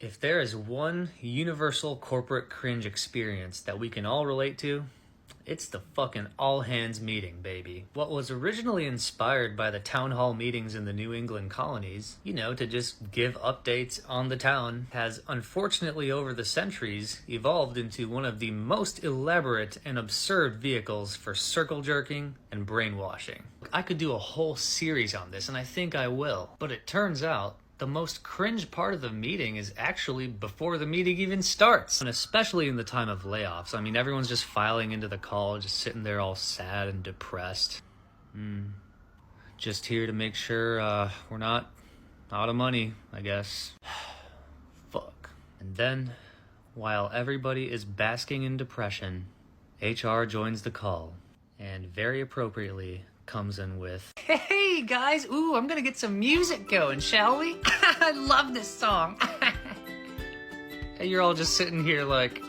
If there is one universal corporate cringe experience that we can all relate to, it's the fucking all-hands meeting, baby. What was originally inspired by the town hall meetings in the New England colonies, to just give updates on the town, has unfortunately over the centuries evolved into one of the most elaborate and absurd vehicles for circle jerking and brainwashing. I could do a whole series on this, and I think I will, but it turns out the most cringe part of the meeting is actually before the meeting even starts. And especially in the time of layoffs. I mean, everyone's just filing into the call, just sitting there all sad and depressed. Just here to make sure we're not out of money, I guess. Fuck. And then, while everybody is basking in depression, HR joins the call, and very appropriately comes in with, "Hey guys, I'm gonna get some music going, shall we? I love this song." And you're all just sitting here like,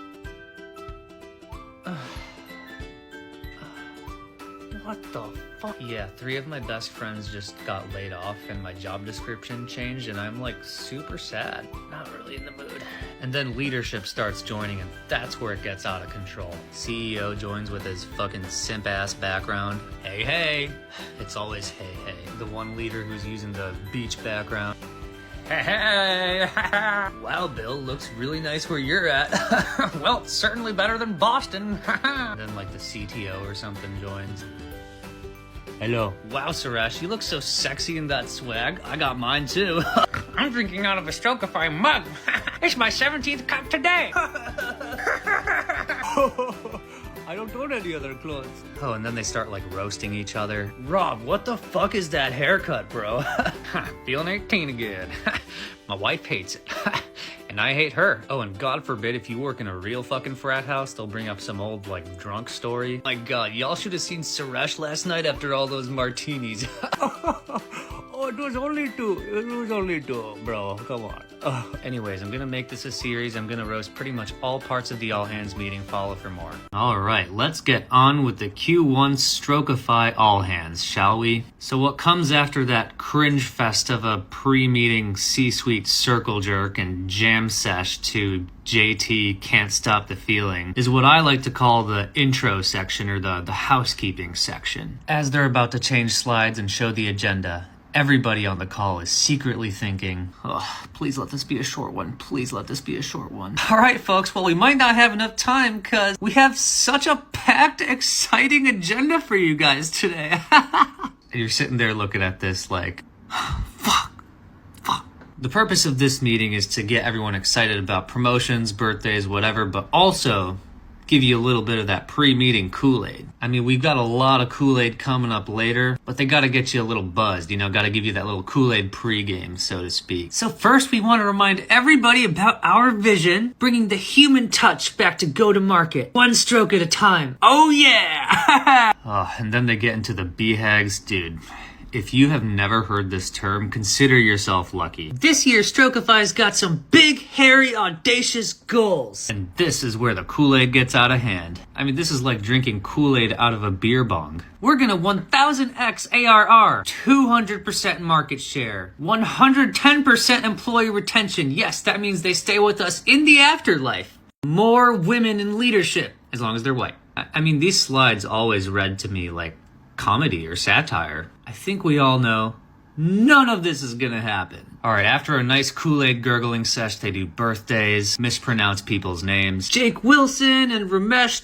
what the fuck? Yeah, 3 of my best friends just got laid off and my job description changed, and I'm like super sad. Not really in the mood. And then leadership starts joining, and that's where it gets out of control. CEO joins with his fucking simp-ass background. Hey, hey. It's always hey, hey. The one leader who's using the beach background. Hey, hey. Wow, Bill, looks really nice where you're at. Well, certainly better than Boston. And then like the CTO or something joins. Hello. Wow, Suresh, you look so sexy in that swag. I got mine too. I'm drinking out of a Strokify mug. It's my 17th cup today. I don't own any other clothes. Oh, and then they start like roasting each other. Rob, what the fuck is that haircut, bro? Feeling 18 again. My wife hates it. And I hate her. Oh, and God forbid if you work in a real fucking frat house, they'll bring up some old, like, drunk story. My God, y'all should have seen Suresh last night after all those martinis. Oh, it was only 2. It was only 2, bro. Come on. Anyways, I'm gonna make this a series. I'm gonna roast pretty much all parts of the all-hands meeting. Follow for more. Alright, let's get on with the Q1 Strokify all-hands, shall we? So what comes after that cringe fest of a pre-meeting C-suite circle jerk and jam sesh to JT Can't Stop the Feeling is what I like to call the intro section, or the housekeeping section. As they're about to change slides and show the agenda, everybody on the call is secretly thinking, oh, please let this be a short one. Please let this be a short one. All right, folks, well, we might not have enough time because we have such a packed, exciting agenda for you guys today. You're sitting there looking at this like, fuck. The purpose of this meeting is to get everyone excited about promotions, birthdays, whatever, but also give you a little bit of that pre-meeting Kool-Aid. I mean, we've got a lot of Kool-Aid coming up later, but they gotta get you a little buzzed, gotta give you that little Kool-Aid pre-game, so to speak. So first, we want to remind everybody about our vision, bringing the human touch back to go-to-market, one stroke at a time. Oh yeah! Oh, and then they get into the BHAGs, dude. If you have never heard this term, consider yourself lucky. This year, Strokify's got some big, hairy, audacious goals. And this is where the Kool-Aid gets out of hand. I mean, this is like drinking Kool-Aid out of a beer bong. We're gonna 1000x ARR, 200% market share, 110% employee retention. Yes, that means they stay with us in the afterlife. More women in leadership, as long as they're white. I mean, these slides always read to me like comedy or satire. I think we all know none of this is gonna happen. Alright, after a nice Kool-Aid gurgling sesh, they do birthdays, mispronounce people's names. Jake Wilson and Ramesh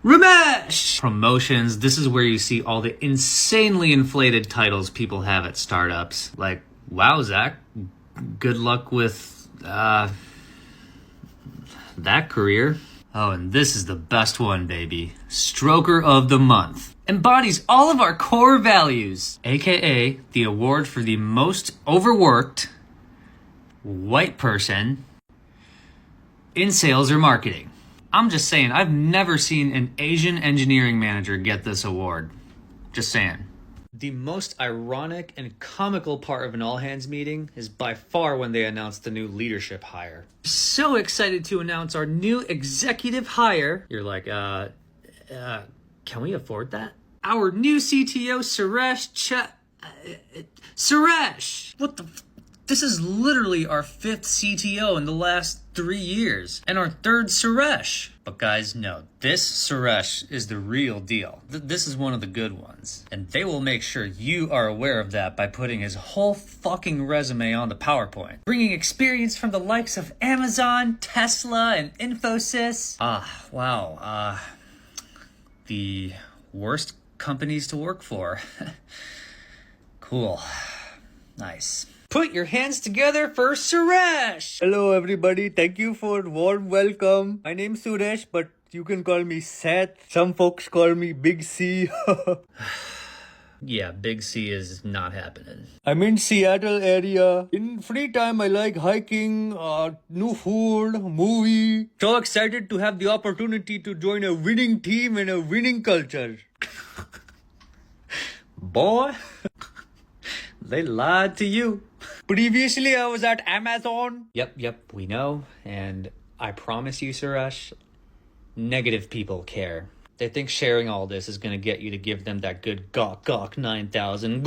Ramesh! Promotions, this is where you see all the insanely inflated titles people have at startups. Like, wow, Zach, good luck with, that career. Oh, and this is the best one, baby. Stroker of the Month. Embodies all of our core values, aka the award for the most overworked white person in sales or marketing. I'm just saying, I've never seen an Asian engineering manager get this award. Just saying. The most ironic and comical part of an all-hands meeting is by far when they announce the new leadership hire. So excited to announce our new executive hire. You're like, can we afford that? Our new CTO, Suresh Suresh! What the This is literally our 5th CTO in the last 3 years, and our 3rd Suresh. But guys, no, this Suresh is the real deal. This is one of the good ones. And they will make sure you are aware of that by putting his whole fucking resume on the PowerPoint. Bringing experience from the likes of Amazon, Tesla, and Infosys. Wow. The worst companies to work for. Cool. Nice. Put your hands together for Suresh! Hello everybody, thank you for warm welcome. My name's Suresh, but you can call me Seth. Some folks call me Big C. Yeah, Big C is not happening. I'm in Seattle area. In free time I like hiking, new food, movie. So excited to have the opportunity to join a winning team and a winning culture. Boy, they lied to you. Previously I was at Amazon. Yep, we know. And I promise you, Suresh, negative people care. They think sharing all this is gonna get you to give them that good gawk 9000.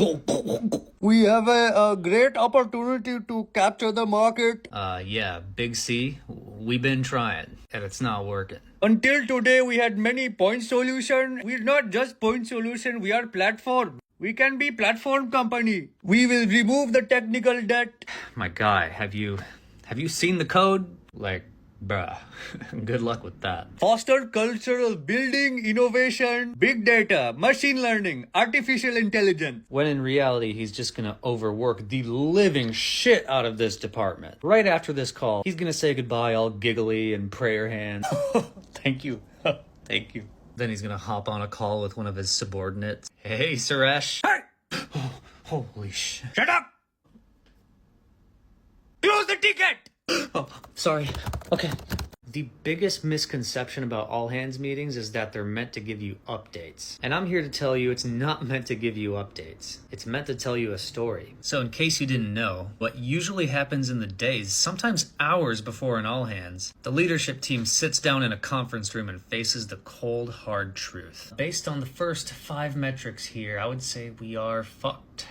We have a great opportunity to capture the market. Yeah, Big C, we've been trying, and it's not working. Until today, we had many point solution. We're not just point solution, we are platform. We can be platform company. We will remove the technical debt. My guy, have you seen the code? Like, bruh, good luck with that. Foster cultural building, innovation, big data, machine learning, artificial intelligence. When in reality, he's just gonna overwork the living shit out of this department. Right after this call, he's gonna say goodbye all giggly and prayer hands. Thank you. Thank you. Then he's gonna hop on a call with one of his subordinates. Hey, Suresh. Hey! Holy shit. Shut up! Close the ticket! Oh, sorry. Okay. The biggest misconception about all hands meetings is that they're meant to give you updates. And I'm here to tell you it's not meant to give you updates. It's meant to tell you a story. So in case you didn't know, what usually happens in the days, sometimes hours before an all hands, the leadership team sits down in a conference room and faces the cold, hard truth. Based on the first 5 metrics here, I would say we are fucked.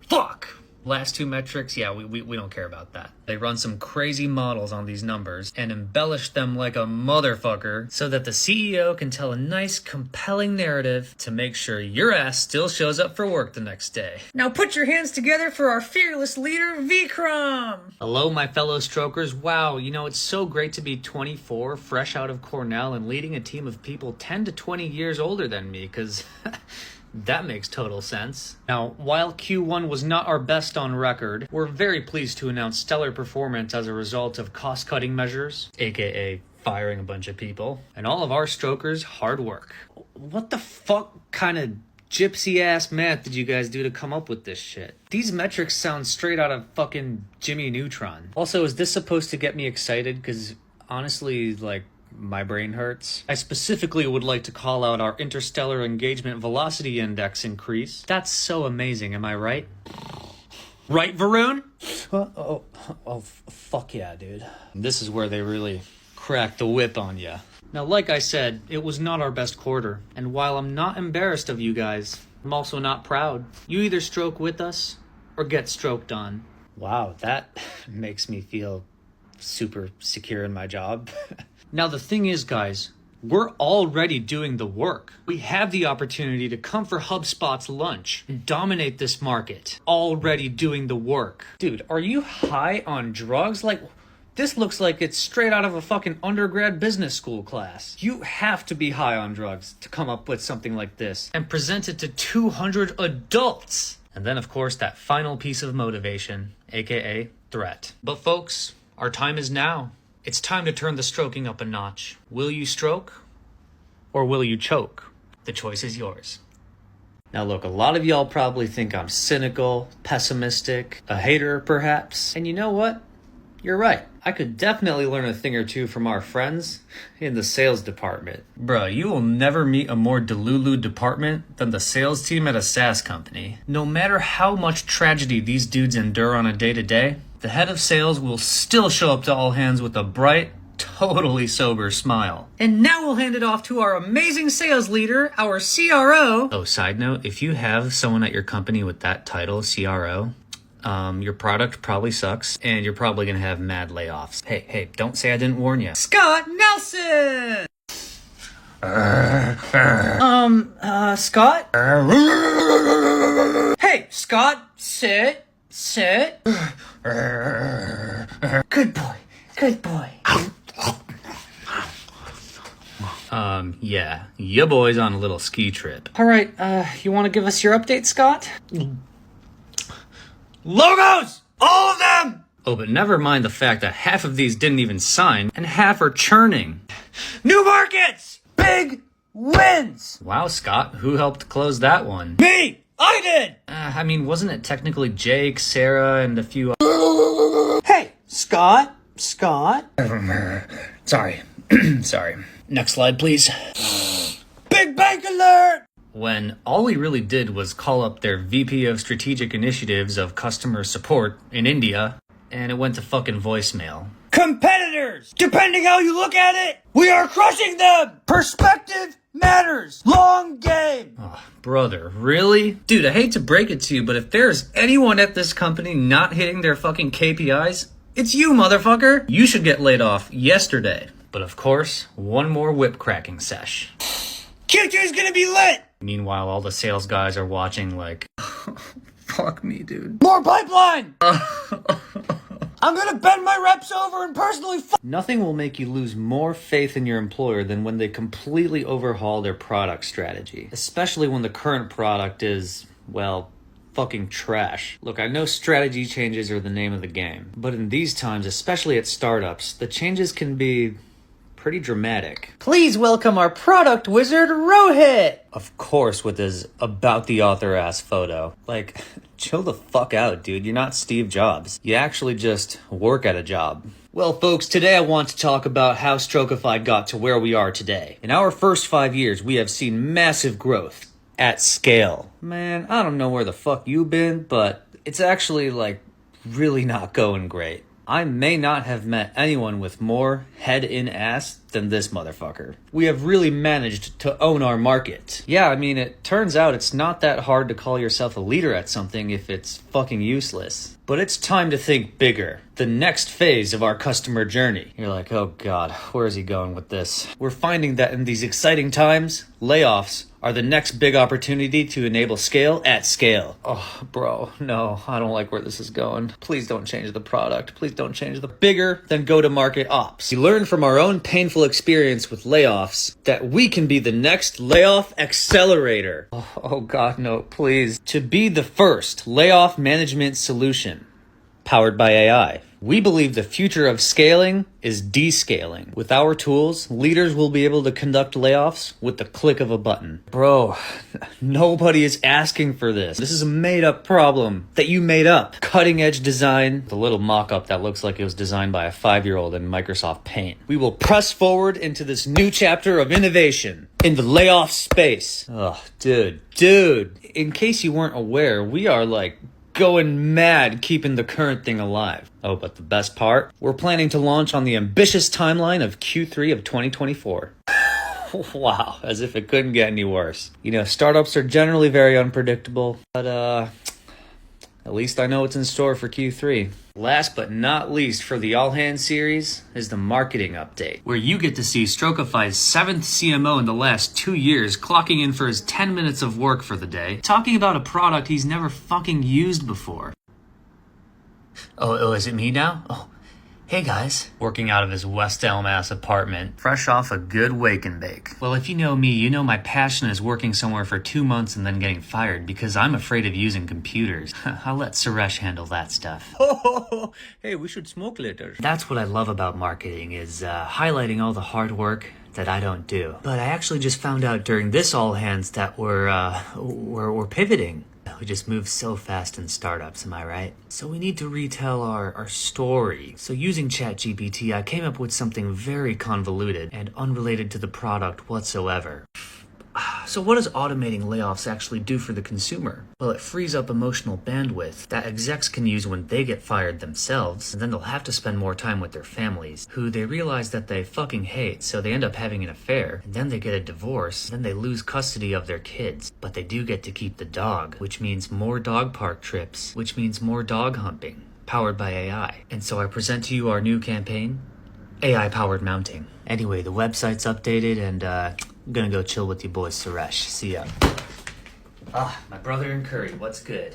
Fuck! Last 2 metrics, yeah, we don't care about that. They run some crazy models on these numbers and embellish them like a motherfucker so that the CEO can tell a nice, compelling narrative to make sure your ass still shows up for work the next day. Now put your hands together for our fearless leader, Vikram! Hello, my fellow strokers. Wow, it's so great to be 24, fresh out of Cornell, and leading a team of people 10 to 20 years older than me, because... that makes total sense. Now, while Q1 was not our best on record, we're very pleased to announce stellar performance as a result of cost-cutting measures, aka firing a bunch of people, and all of our strokers' hard work. What the fuck kind of gypsy-ass math did you guys do to come up with this shit? These metrics sound straight out of fucking Jimmy Neutron. Also, is this supposed to get me excited? Because honestly, my brain hurts. I specifically would like to call out our interstellar engagement velocity index increase. That's so amazing, am I right? Right, Varun? Fuck yeah, dude. This is where they really crack the whip on ya. Now, like I said, it was not our best quarter. And while I'm not embarrassed of you guys, I'm also not proud. You either stroke with us or get stroked on. Wow, that makes me feel super secure in my job. Now, the thing is, guys, we're already doing the work. We have the opportunity to come for HubSpot's lunch and dominate this market. Already doing the work. Dude, are you high on drugs? This looks like it's straight out of a fucking undergrad business school class. You have to be high on drugs to come up with something like this and present it to 200 adults. And then, of course, that final piece of motivation, aka threat. But folks, our time is now. It's time to turn the stroking up a notch. Will you stroke or will you choke? The choice is yours. Now look, a lot of y'all probably think I'm cynical, pessimistic, a hater perhaps. And you know what? You're right. I could definitely learn a thing or two from our friends in the sales department. Bruh, you will never meet a more delulu department than the sales team at a SaaS company. No matter how much tragedy these dudes endure on a day-to-day, the head of sales will still show up to all hands with a bright, totally sober smile. And now we'll hand it off to our amazing sales leader, our CRO. Oh, side note, if you have someone at your company with that title, CRO, your product probably sucks, and you're probably gonna have mad layoffs. Hey, don't say I didn't warn you. Scott Nelson! Scott? Hey, Scott, sit. Good boy. Yeah, your boy's on a little ski trip. All right, you want to give us your update, Scott? Logos! All of them! Oh, but never mind the fact that half of these didn't even sign, and half are churning. New markets! Big wins! Wow, Scott, who helped close that one? Me! I did! I mean, wasn't it technically Jake, Sarah, and a few... Hey, Scott? Sorry. Sorry. Next slide, please. Big bank alert! When all we really did was call up their VP of Strategic Initiatives of Customer Support in India, and it went to fucking voicemail. Competitors! Depending how you look at it, we are crushing them! Perspective matters! Long game! Oh, brother, really? Dude, I hate to break it to you, but if there's anyone at this company not hitting their fucking KPIs, it's you, motherfucker! You should get laid off yesterday. But of course, one more whip cracking sesh. Q2's gonna be lit! Meanwhile, all the sales guys are watching like, fuck me, dude. More pipeline! I'm gonna bend my reps over and personally Nothing will make you lose more faith in your employer than when they completely overhaul their product strategy. Especially when the current product is, well, fucking trash. Look, I know strategy changes are the name of the game, but in these times, especially at startups, the changes can be pretty dramatic. Please welcome our product wizard, Rohit! Of course, with his about the author ass photo. Like, chill the fuck out, dude. You're not Steve Jobs. You actually just work at a job. Well, folks, today I want to talk about how Strokify got to where we are today. In our first 5 years, we have seen massive growth at scale. Man, I don't know where the fuck you've been, but it's actually, like, really not going great. I may not have met anyone with more head in ass than this motherfucker. We have really managed to own our market. Yeah, I mean, it turns out it's not that hard to call yourself a leader at something if it's fucking useless. But it's time to think bigger. The next phase of our customer journey. You're like, oh god, where is he going with this? We're finding that in these exciting times, layoffs are the next big opportunity to enable scale at scale. Oh, bro, no, I don't like where this is going. Please don't change the product. Please don't change the bigger than go-to-market ops. We learned from our own painful experience with layoffs that we can be the next layoff accelerator. Oh god, no, please. To be the first layoff management solution powered by AI. We believe the future of scaling is descaling. With our tools, leaders will be able to conduct layoffs with the click of a button. Bro, nobody is asking for this. This is a made-up problem that you made up. Cutting-edge design, the little mock-up that looks like it was designed by a 5-year-old in Microsoft Paint. We will press forward into this new chapter of innovation in the layoff space. Oh, dude, in case you weren't aware, we are like going mad keeping the current thing alive. Oh, but the best part? We're planning to launch on the ambitious timeline of Q3 of 2024. Wow, as if it couldn't get any worse. You know, startups are generally very unpredictable, but at least I know what's in store for Q3. Last but not least for the All Hands series is the marketing update, where you get to see Strokify's 7th CMO in the last 2 years clocking in for his 10 minutes of work for the day, talking about a product he's never fucking used before. Oh, is it me now? Oh, hey guys. Working out of his West Elm ass apartment, fresh off a good wake and bake. Well, if you know me, you know my passion is working somewhere for 2 months and then getting fired because I'm afraid of using computers. I'll let Suresh handle that stuff. Hey, we should smoke later. That's what I love about marketing, is highlighting all the hard work that I don't do. But I actually just found out during this all hands that we're pivoting. We just move so fast in startups, am I right? So we need to retell our story. So using ChatGPT, I came up with something very convoluted and unrelated to the product whatsoever. So what does automating layoffs actually do for the consumer? Well, it frees up emotional bandwidth that execs can use when they get fired themselves, and then they'll have to spend more time with their families, who they realize that they fucking hate, so they end up having an affair, and then they get a divorce, and then they lose custody of their kids. But they do get to keep the dog, which means more dog park trips, which means more dog humping, powered by AI. And so I present to you our new campaign, AI-powered mounting. Anyway, the website's updated, and I'm gonna go chill with you boys, Suresh. See ya. My brother and Curry, what's good?